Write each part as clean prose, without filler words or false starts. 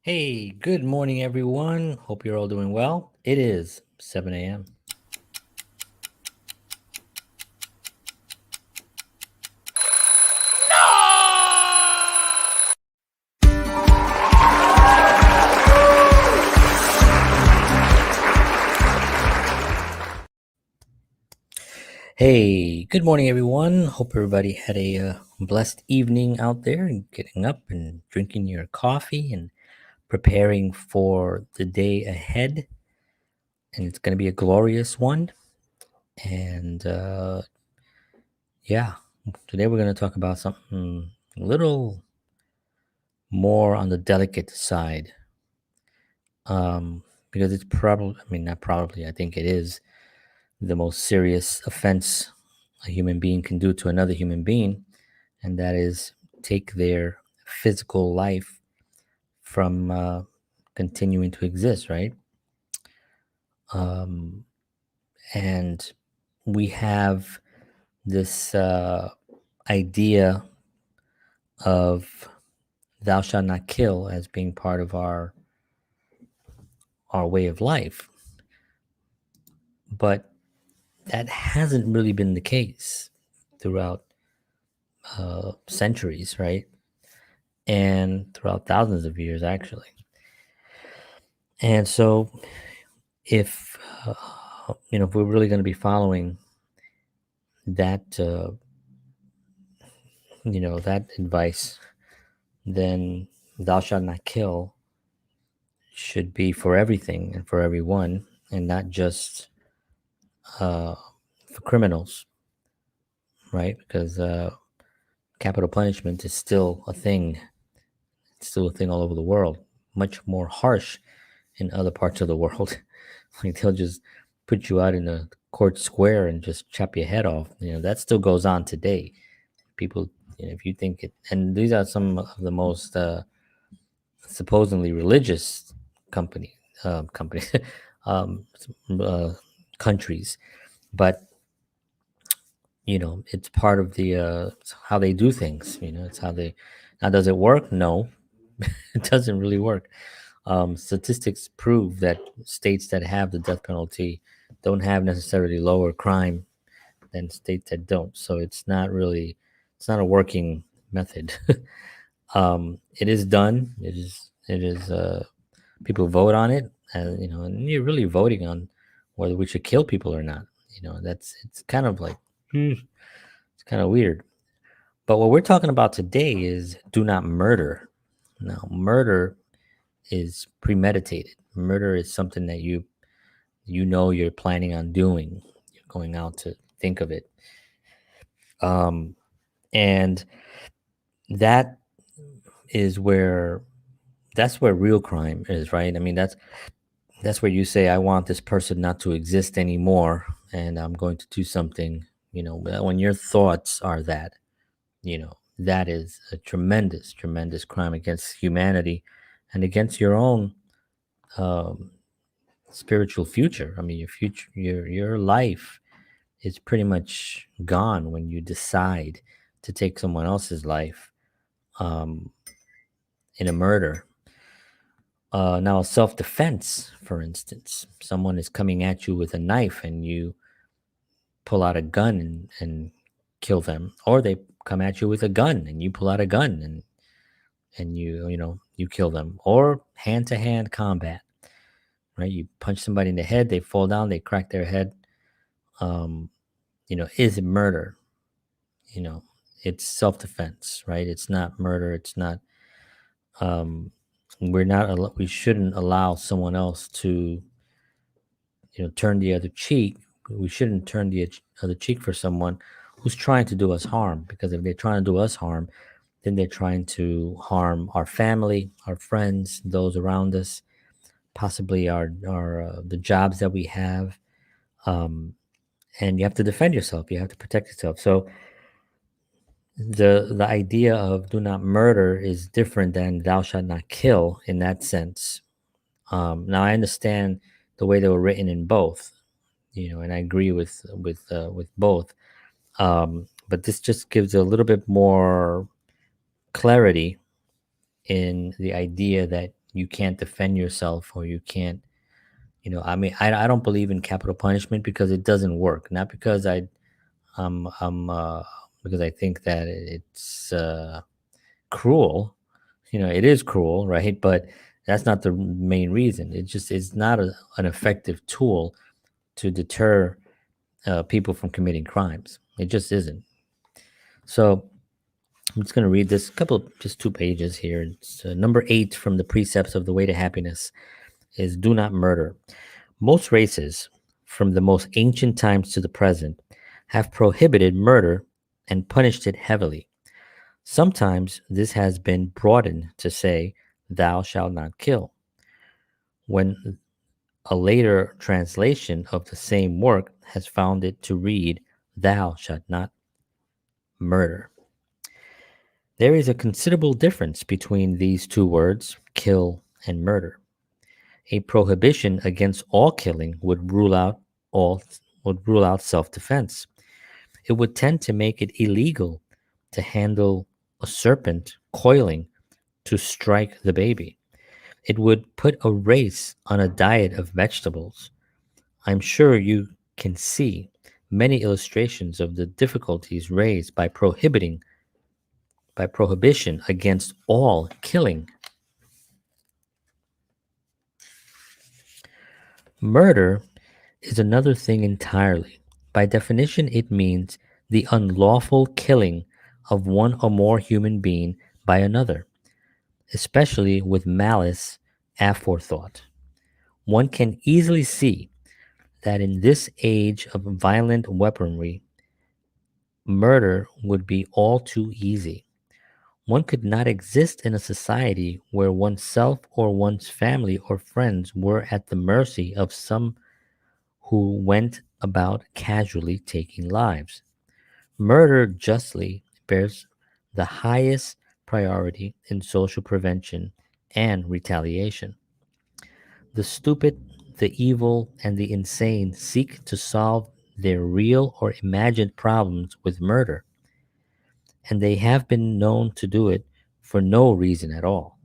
Hey, good morning, everyone. Hope you're all doing well. It is 7 a.m. Hey, good morning, everyone. Hope everybody had a blessed evening out there and getting up and drinking your coffee and preparing for the day ahead. And it's going to be a glorious one. And yeah, today we're going to talk about something a little more on the delicate side. Because it's probably, I mean, not probably, I think it is the most serious offense a human being can do to another human being, and that is take their physical life from continuing to exist, right? Um, and we have this idea of thou shalt not kill as being part of our way of life, but that hasn't really been the case throughout centuries, right? And throughout thousands of years, actually. And so, if if we're really going to be following that, that advice, then "Thou shalt not kill" should be for everything and for everyone, and not just uh, for criminals, right? Because capital punishment is still a thing. It's still a thing all over the world. Much more harsh in other parts of the world. Like they'll just put you out in a court square and just chop your head off. That still goes on today. People, if you think it, and these are some of the most supposedly religious company companies, um, uh, countries, but it's part of the it's how they do things. It's how they. Now, does it work? No, it doesn't really work. Statistics prove that states that have the death penalty don't have necessarily lower crime than states that don't. So it's not a working method. It is done. It is. People vote on it, and and you're really voting on whether we should kill people or not. It's kind of like it's kind of weird. But what we're talking about today is do not murder. Now, murder is premeditated. Murder is something that you're planning on doing. You're going out to think of it. Um, and that is where that's where real crime is, right? I mean, that's where you say, I want this person not to exist anymore, and I'm going to do something. When your thoughts are that is a tremendous, tremendous crime against humanity and against your own um, spiritual future. I mean, your future, your life is pretty much gone when you decide to take someone else's life um, in a murder. Now, self defense, for instance, someone is coming at you with a knife and you pull out a gun and kill them, or they come at you with a gun and you pull out a gun and you kill them, or hand to hand combat, right? You punch somebody in the head, they fall down, they crack their head. Um, is it murder? you know it's self-defense, right? It's not murder. It's not um we shouldn't allow someone else to turn the other cheek. We shouldn't turn the other cheek for someone who's trying to do us harm, because if they're trying to do us harm, then they're trying to harm our family, our friends, those around us, possibly our the jobs that we have. um and you have to defend yourself, you have to protect yourself. So the idea of do not murder is different than thou shalt not kill in that sense. Now I understand the way they were written in both, and I agree with both. But this just gives a little bit more clarity in the idea that you can't defend yourself, or you can't, I mean, I don't believe in capital punishment because it doesn't work. Not because I'm because I think that it's cruel. It is cruel, right? But that's not the main reason. It's not an effective tool to deter people from committing crimes. It just isn't. So I'm just going to read this couple, just 2 pages here. It's number 8 from the precepts of the way to happiness is do not murder. Most races, from the most ancient times to the present, have prohibited murder and punished it heavily. Sometimes this has been broadened to say, thou shalt not kill, when a later translation of the same work has found it to read, thou shalt not murder. There is a considerable difference between these two words, kill and murder. A prohibition against all killing all would rule out self-defense. It would tend to make it illegal to handle a serpent coiling to strike the baby. It would put a race on a diet of vegetables. I'm sure you can see many illustrations of the difficulties raised by prohibition against all killing. Murder is another thing entirely. By definition, it means the unlawful killing of one or more human being by another, especially with malice aforethought. One can easily see that in this age of violent weaponry, murder would be all too easy. One could not exist in a society where oneself or one's family or friends were at the mercy of some who went about casually taking lives. Murder justly bears the highest priority in social prevention and retaliation. The stupid, the evil, and the insane seek to solve their real or imagined problems with murder, and they have been known to do it for no reason at all.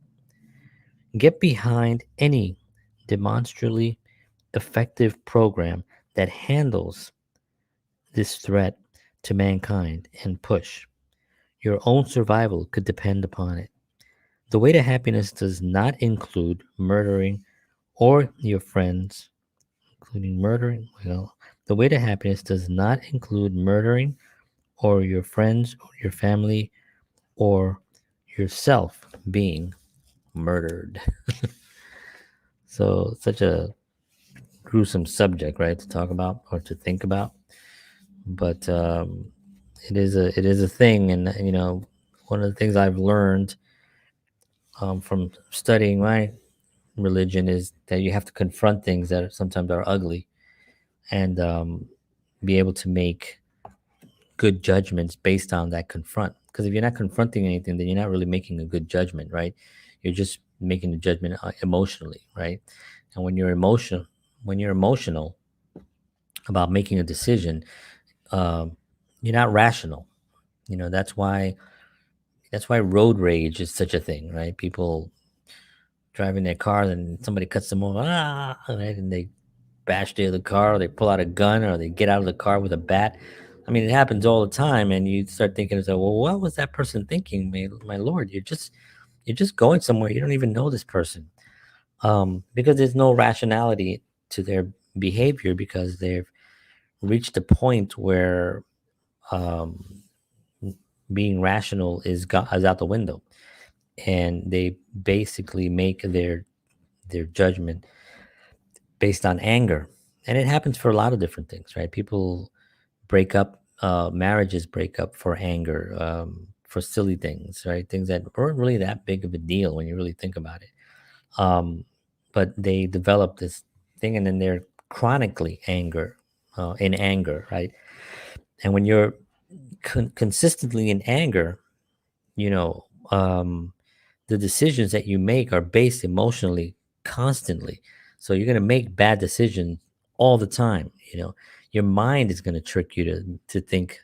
Get behind any demonstrably effective program that handles this threat to mankind and push. Your own survival could depend upon it. The way to happiness does not include murdering or your friends, including murdering. The way to happiness does not include murdering or your friends or your family or yourself being murdered. So, such a gruesome subject, right, to talk about or to think about. But it is a thing, and one of the things I've learned from studying my religion is that you have to confront things that sometimes are ugly, and be able to make good judgments based on that confront. Because if you're not confronting anything, then you're not really making a good judgment, right? You're just making a judgment emotionally, right? And when you're emotional about making a decision, um, you're not rational. That's why road rage is such a thing, right? People driving their car and somebody cuts them over, right? And they bash the other car, or they pull out a gun, or they get out of the car with a bat. I mean, it happens all the time, and you start thinking, "So, well, what was that person thinking? My lord, you're just going somewhere. You don't even know this person, because there's no rationality to their behavior, because they've reached a point where um, being rational is out the window, and they basically make their judgment based on anger. And it happens for a lot of different things, right? People break up, marriages break up for anger, for silly things, right? Things that weren't really that big of a deal when you really think about it. um, but they develop this thing, and then they're chronically in anger, right? And when you're consistently in anger, you know um, the decisions that you make are based emotionally constantly. So you're going to make bad decisions all the time. Your mind is going to trick you to think,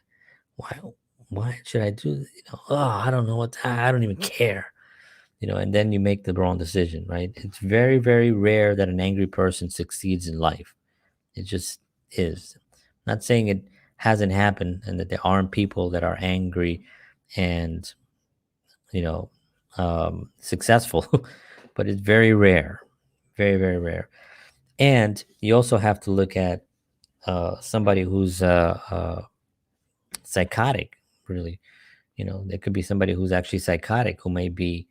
why should I do this? Oh, I don't know I don't even care. and then you make the wrong decision, right? It's very, very rare that an angry person succeeds in life. It just is. Not saying it hasn't happened and that there aren't people that are angry and, you know, successful, but it's very rare. Very, very rare. And you also have to look at somebody who's psychotic, really. There could be somebody who's actually psychotic who may be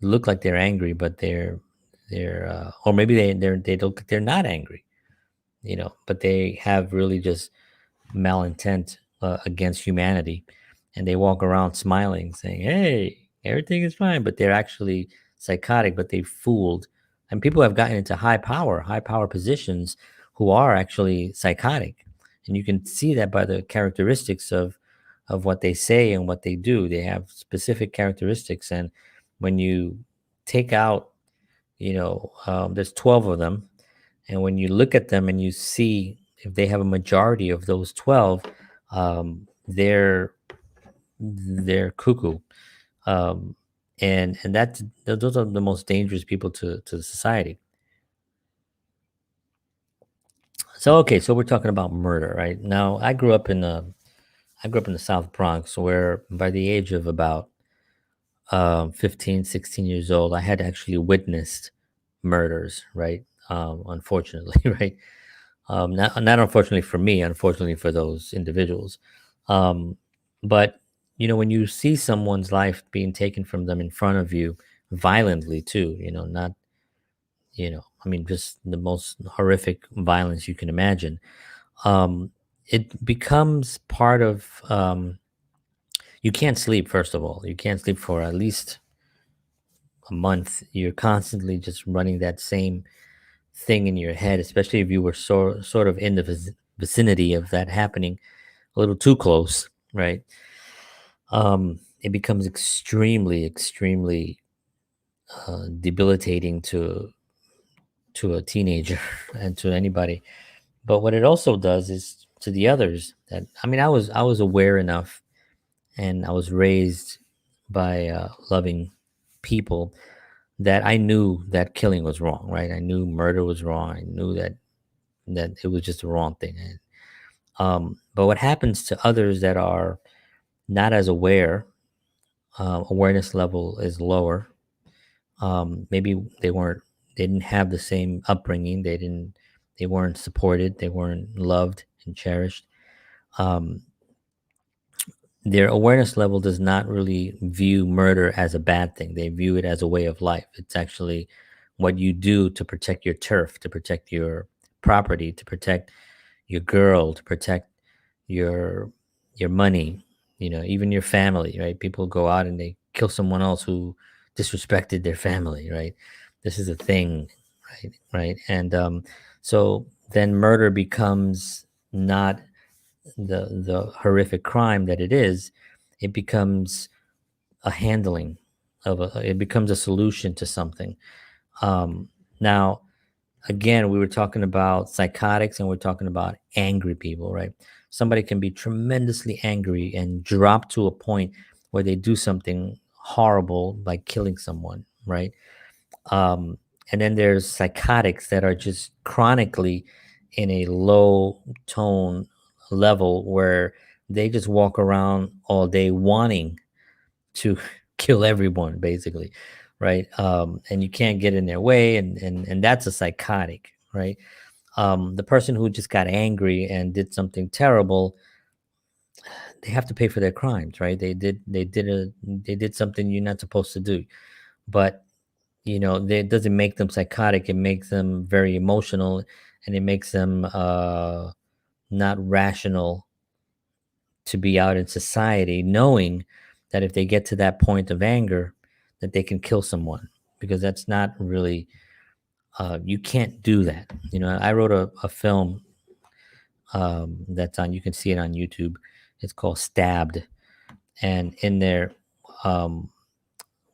look like they're angry, but or maybe they look they're not angry, but they have really just malintent against humanity, and they walk around smiling, saying, "Hey, everything is fine," but they're actually psychotic. But they fooled, and people have gotten into high power positions who are actually psychotic, and you can see that by the characteristics of what they say and what they do. They have specific characteristics, and when you take out, there's 12 of them, and when you look at them and you see if they have a majority of those 12, they're cuckoo. Um, and those are the most dangerous people to society. So okay, so we're talking about murder, right? Now I grew up in the South Bronx, where by the age of about 15, 16 years old, I had actually witnessed murders, right? Unfortunately, right? Not unfortunately for me, unfortunately for those individuals. Um, but when you see someone's life being taken from them in front of you, violently too, not I mean, just the most horrific violence you can imagine. Um, it becomes part of. You can't sleep. First of all, you can't sleep for at least a month. You're constantly just running that same thing in your head, especially if you were sort of in the vicinity of that happening, a little too close, right? It becomes extremely, extremely debilitating to a teenager and to anybody. But what it also does is to the others that I was aware enough, and I was raised by loving people that I knew that killing was wrong, right? I knew murder was wrong. I knew that it was just the wrong thing. But what happens to others that are not as aware, awareness level is lower. Maybe they didn't have the same upbringing. They weren't supported. They weren't loved and cherished. Um, their awareness level does not really view murder as a bad thing. They view it as a way of life. It's actually what you do to protect your turf, to protect your property, to protect your girl, to protect your money, even your family, right? People go out and they kill someone else who disrespected their family, right? This is a thing, right? And so then murder becomes not the horrific crime that it is. It becomes a handling it becomes a solution to something. Now, again, we were talking about psychotics and we're talking about angry people, right? Somebody can be tremendously angry and drop to a point where they do something horrible, like killing someone, right? um, and then there's psychotics that are just chronically in a low tone level where they just walk around all day wanting to kill everyone, basically, right? And you can't get in their way, and that's a psychotic, right? The person who just got angry and did something terrible, they have to pay for their crimes, right? They did something you're not supposed to do, but it doesn't make them psychotic. It makes them very emotional, and it makes them not rational to be out in society, knowing that if they get to that point of anger, that they can kill someone, because that's not really you can't do that. I wrote a film that's on, you can see it on YouTube. It's called Stabbed, and in there, um,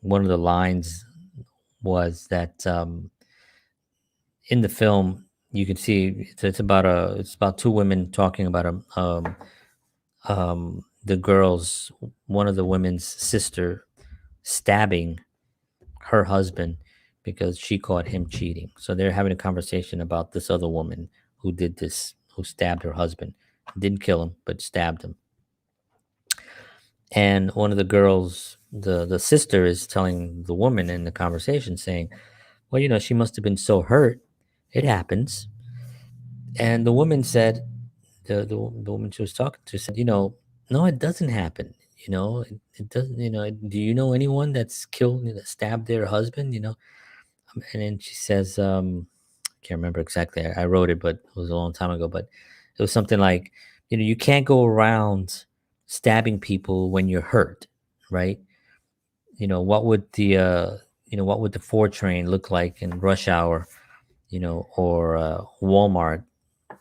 one of the lines was that in the film you can see it's about two women talking about the girls, one of the women's sister stabbing her husband because she caught him cheating. So they're having a conversation about this other woman who did this, who stabbed her husband. Didn't kill him, but stabbed him. And one of the girls, the sister, is telling the woman in the conversation, saying, "Well, she must have been so hurt. It happens." And the woman said, the woman she was talking to said, "No, it doesn't happen. It doesn't. Do you know anyone that's killed, that stabbed their husband? And then she says, I can't remember exactly. I wrote it, but it was a long time ago. But it was something like, you can't go around stabbing people when you're hurt, right? What would the 4 train look like in rush hour, or Walmart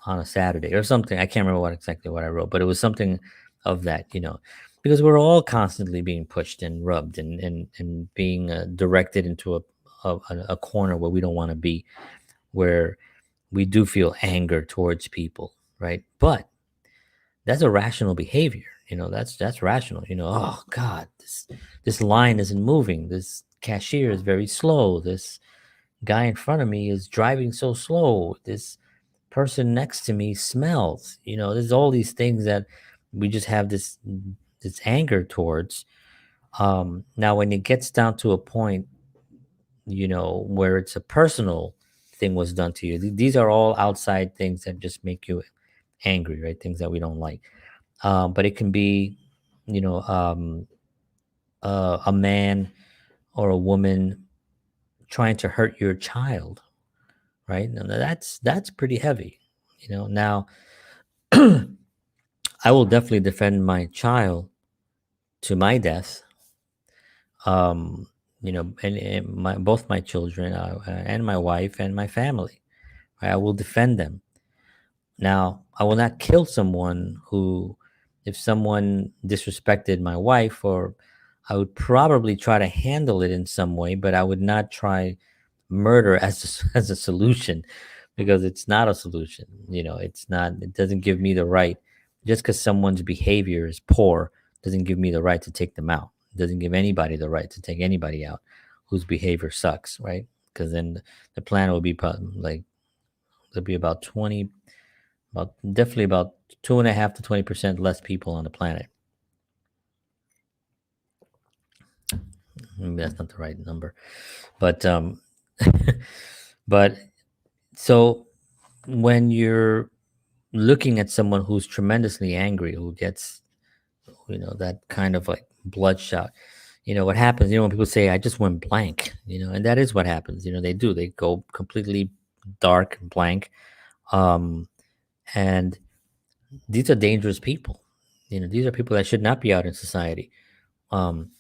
on a Saturday or something? I can't remember exactly what I wrote, but it was something of that, because we're all constantly being pushed and rubbed and being directed into a corner where we don't want to be, where we do feel anger towards people, right? But that's a rational behavior. That's rational. Oh God, this line isn't moving. This cashier is very slow. This guy in front of me is driving so slow. This person next to me smells. There's all these things that we just have this anger towards. Now, when it gets down to a point, where it's a personal thing was done to you, these are all outside things that just make you angry, right? Things that we don't like. But it can be, you know, um, a man or a woman trying to hurt your child, right? Now that's pretty heavy. Now I will definitely defend my child to my death. Um, and both my children, and my wife and my family. Right? I will defend them. Now, I will not kill someone who, if someone disrespected my wife, or I would probably try to handle it in some way, but I would not try murder as as a solution, because it's not a solution. It's not. It doesn't give me the right. Just because someone's behavior is poor doesn't give me the right to take them out. It doesn't give anybody the right to take anybody out whose behavior sucks, right? Because then the plan will be like there'll be about definitely about 2.5 to 20% less people on the planet. Maybe that's not the right number, but but so when you're looking at someone who's tremendously angry, who gets that kind of like bloodshot, what happens? When people say, "I just went blank," and that is what happens. They do. They go completely dark and blank, um, and these are dangerous people. These are people that should not be out in society. Um,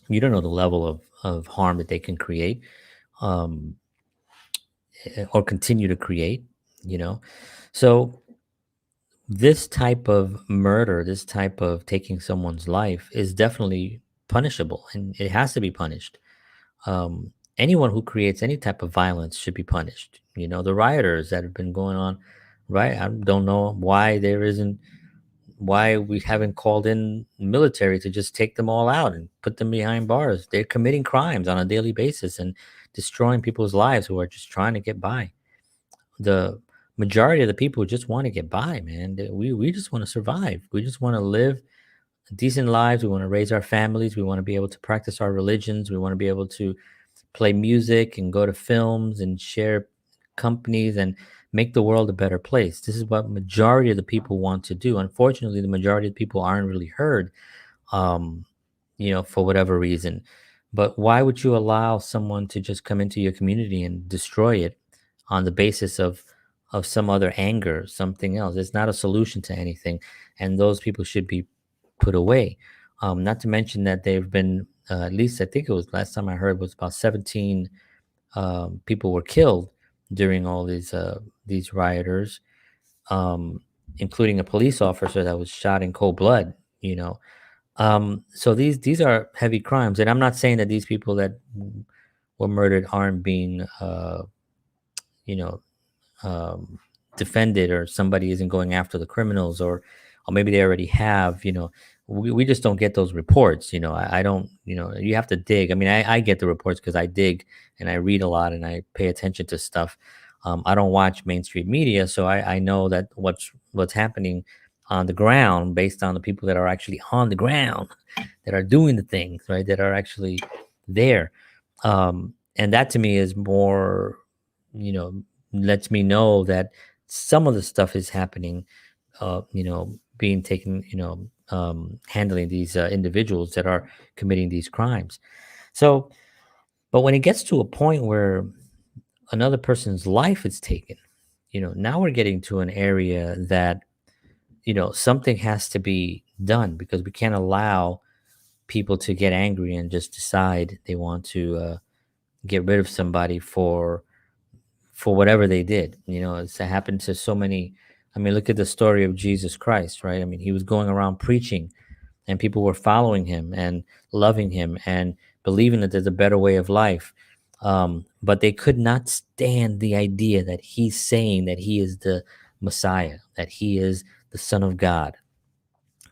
you don't know the level of harm that they can create, um, or continue to create. You know, so this type of murder, this type of taking someone's life, is definitely punishable, and it has to be punished. Anyone who creates any type of violence should be punished. The rioters that have been going on, right? I don't know why we haven't called in military to just take them all out and put them behind bars. They're committing crimes on a daily basis and destroying people's lives who are just trying to get by. The majority of the people just want to get by, man. We just want to survive. We just want to live decent lives. We want to raise our families. We want to be able to practice our religions. We want to be able to play music and go to films and share companies and make the world a better place. This is what majority of the people want to do. Unfortunately, the majority of people aren't really heard, um, for whatever reason. But why would you allow someone to just come into your community and destroy it on the basis of some other anger, something else? It's not a solution to anything, and those people should be put away. Not to mention that they've been, at least I think it was last time I heard, was about 17 people were killed during all these rioters, um, including a police officer that was shot in cold blood. So these are heavy crimes, and I'm not saying that these people that were murdered aren't being, you know, um, defended, or somebody isn't going after the criminals, or maybe they already have. We just don't get those reports. I don't. You have to dig. I mean, I get the reports because I dig and I read a lot and I pay attention to stuff. I don't watch mainstream media, so I know that what's happening on the ground based on the people that are actually on the ground, that are doing the things, right, that are actually there. And that to me is more, you know lets me know that some of the stuff is happening, being taken, handling these individuals that are committing these crimes. So, but when it gets to a point where another person's life is taken, now we're getting to an area that, something has to be done, because we can't allow people to get angry and just decide they want to get rid of somebody for whatever they did. It's happened to so many. I mean, look at the story of Jesus Christ, right? I mean, he was going around preaching, and people were following him and loving him and believing that there's a better way of life. But they could not stand the idea that he's saying that he is the Messiah, that he is the Son of God.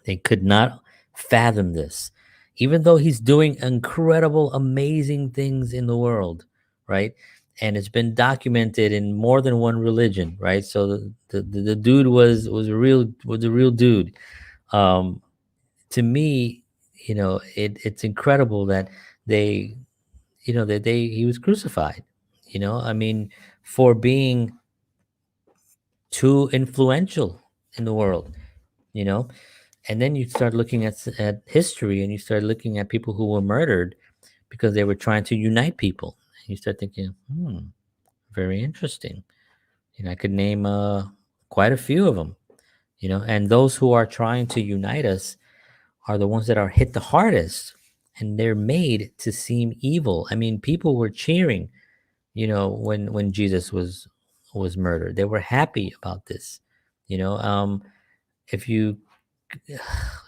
They could not fathom this, even though he's doing incredible, amazing things in the world, right? And it's been documented in more than one religion, right? So the dude was a real dude. Um, to me, it's incredible that they, that he was crucified. I mean, for being too influential in the world. You know, and then you start looking at history, and you start looking at people who were murdered because they were trying to unite people. And you start thinking, very interesting. I could name quite a few of them. And those who are trying to unite us are the ones that are hit the hardest, and they're made to seem evil. I mean, people were cheering, when Jesus was murdered. They were happy about this. If you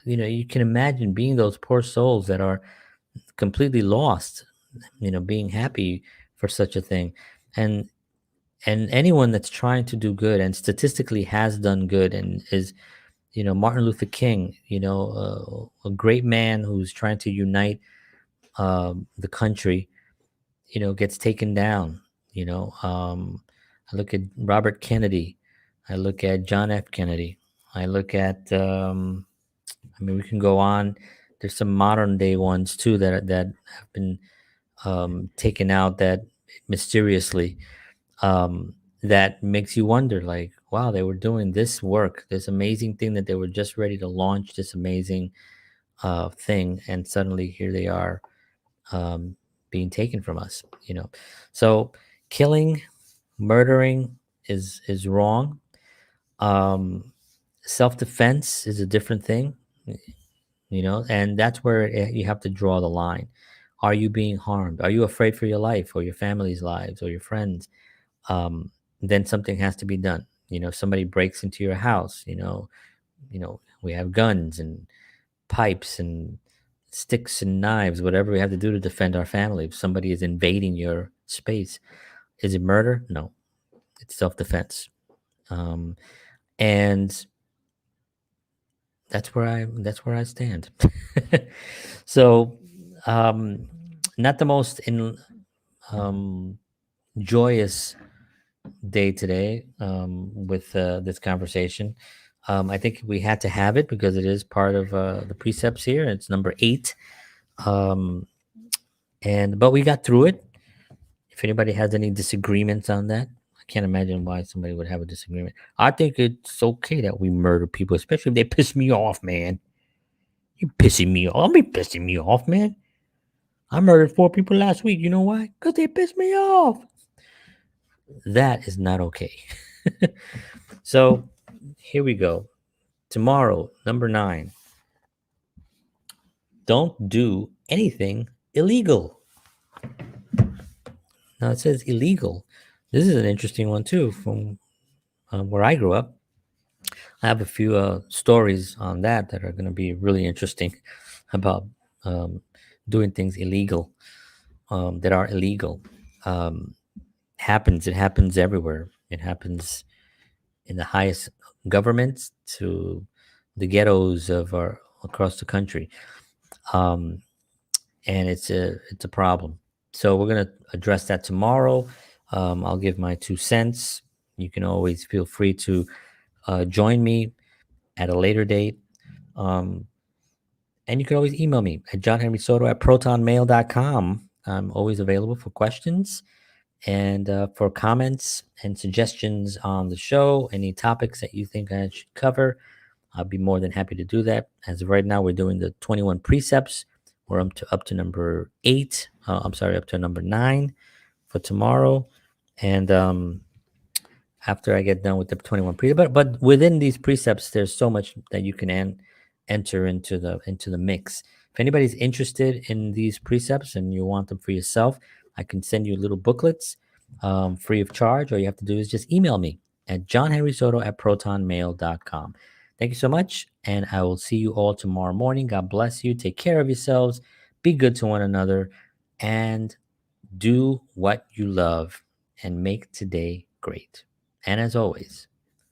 you can imagine being those poor souls that are completely lost, being happy for such a thing. And and anyone that's trying to do good and statistically has done good and is, Martin Luther King, a great man who's trying to unite the country, gets taken down. I look at Robert Kennedy. I look at John F. Kennedy. I look at, I mean, we can go on. There's some modern day ones too that have been taken out that mysteriously, that makes you wonder, like, wow, they were doing this work, this amazing thing that they were just ready to launch, this amazing thing, and suddenly here they are, um, being taken from us. So killing, murdering is wrong. Um, Self defense is a different thing, and that's where you have to draw the line. Are you being harmed? Are you afraid for your life or your family's lives or your friends? Then something has to be done. If somebody breaks into your house, we have guns and pipes and sticks and knives, whatever we have to do to defend our family. If somebody is invading your space, is it murder? No, it's self-defense. Um, and that's where I stand. So, um, not the most in um, joyous day today, with this conversation. I think we had to have it because it is part of the precepts here. It's number 8, um, and but we got through it. If anybody has any disagreements on that, I can't imagine why somebody would have a disagreement. I think it's okay that we murder people, especially if they piss me off, man. You pissing me off? Don't be pissing me off, man. I murdered 4 people last week. You know why? Because they pissed me off. That is not okay. So here we go. Tomorrow, number 9. Don't do anything illegal. Now it says illegal. This is an interesting one too, from where I grew up. I have a few stories on that are going to be really interesting about um, doing things illegal, that are illegal. Um, It happens everywhere. It happens in the highest governments to the ghettos of our across the country, um, and it's a problem. So we're gonna address that tomorrow. I'll give my 2 cents. You can always feel free to join me at a later date. Um, and you can always email me at johnhenrysoto at protonmail.com. I'm always available for questions and for comments and suggestions on the show, any topics that you think I should cover. I'll be more than happy to do that. As of right now, we're doing the 21 precepts. We're up to number 8. I'm sorry, up to number 9 for tomorrow. And after I get done with the 21 precepts. But within these precepts, there's so much that you can enter into the mix. If anybody's interested in these precepts and you want them for yourself, I can send you little booklets free of charge. All you have to do is just email me at johnhenrysoto at protonmail.com. Thank you so much, and I will see you all tomorrow morning. God bless you. Take care of yourselves. Be good to one another, and do what you love and make today great. And as always,